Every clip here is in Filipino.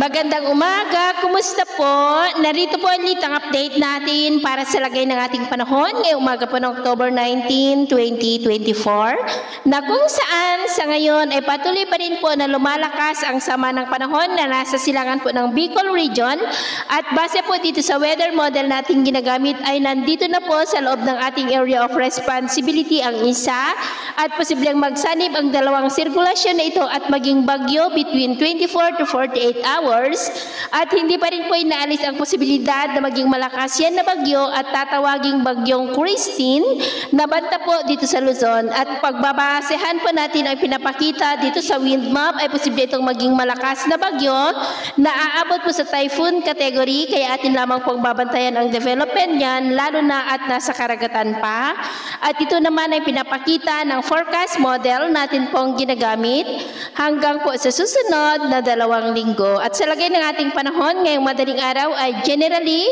Magandang umaga, kumusta po? Narito po ulit ang update natin para sa lagay ng ating panahon ngayong umaga po ng October 19, 2024 na kung saan sa ngayon ay patuloy pa rin po na lumalakas ang sama ng panahon na nasa silangan po ng Bicol Region at base po dito sa weather model natin ginagamit ay nandito na po sa loob ng ating area of responsibility ang isa at posibleng magsanib ang dalawang sirkulasyon na ito at maging bagyo between 24 to 48 hours at hindi pa rin po inaalis ang posibilidad na maging malakas yan na bagyo at tatawaging bagyong Christine na banta po dito sa Luzon at pagbabasehan po natin ay pinapakita dito sa wind map ay posible itong maging malakas na bagyo na aabot po sa typhoon category kaya atin lamang pong babantayan ang development niyan lalo na at nasa karagatan pa at ito naman ay pinapakita ng forecast model natin pong ginagamit hanggang po sa susunod na 2 linggo. At sa lagay ng ating panahon ngayong madaling araw ay generally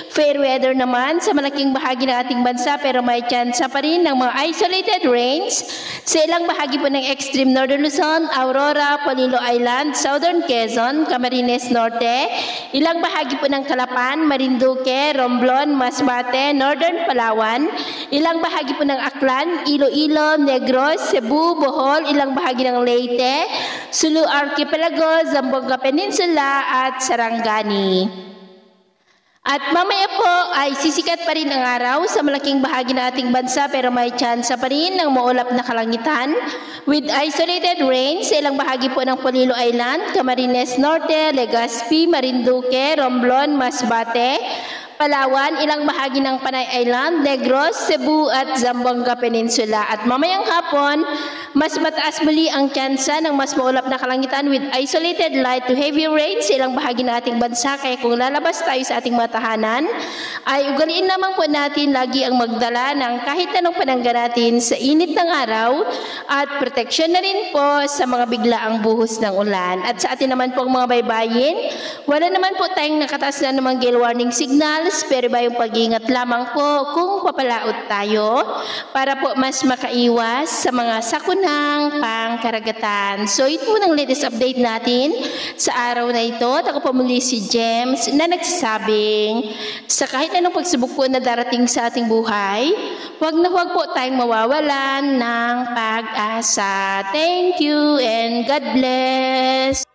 fair weather naman sa malaking bahagi ng ating bansa pero may chance pa rin ng mga isolated rains sa ilang bahagi po ng extreme northern Luzon, Aurora, Polillo Island, Southern Quezon, Camarines Norte, ilang bahagi po ng Calapan, Marinduque, Romblon, Masbate, Northern Palawan, ilang bahagi po ng Aklan, Iloilo, Negros, Cebu, Bohol, ilang bahagi ng Leyte, Sulu Archipelago, Zamboanga Peninsula at Sarangani. At mamaya po ay sisikat pa rin ang araw sa malaking bahagi ng ating bansa pero may chance pa rin ng maulap na kalangitan with isolated rain sa ilang bahagi po ng Polillo Island, Camarines Norte, Legazpi, Marinduque, Romblon, Masbate, Palawan, ilang bahagi ng Panay Island, Negros, Cebu at Zamboanga Peninsula. At mamayang hapon, mas mataas muli ang tsansa ng mas maulap na kalangitan with isolated light to heavy rain sa ilang bahagi ng ating bansa. Kaya kung lalabas tayo sa ating mga tahanan, ay ugaliin lamang po natin lagi ang magdala ng kahit anong panangga natin sa init ng araw at proteksyon na rin po sa mga biglaang buhos ng ulan. At sa atin naman po ang mga baybayin, wala naman po tayong nakataas na namang gale warning signal pero ba yung pag-iingat lamang po kung papalaot tayo para po mas makaiwas sa mga sakunang pangkaragatan. So ito po ng latest update natin sa araw na ito. Ako po muli si James na nagsasabing sa kahit anong pagsubok po na darating sa ating buhay, huwag na huwag po tayong mawawalan ng pag-asa. Thank you and God bless.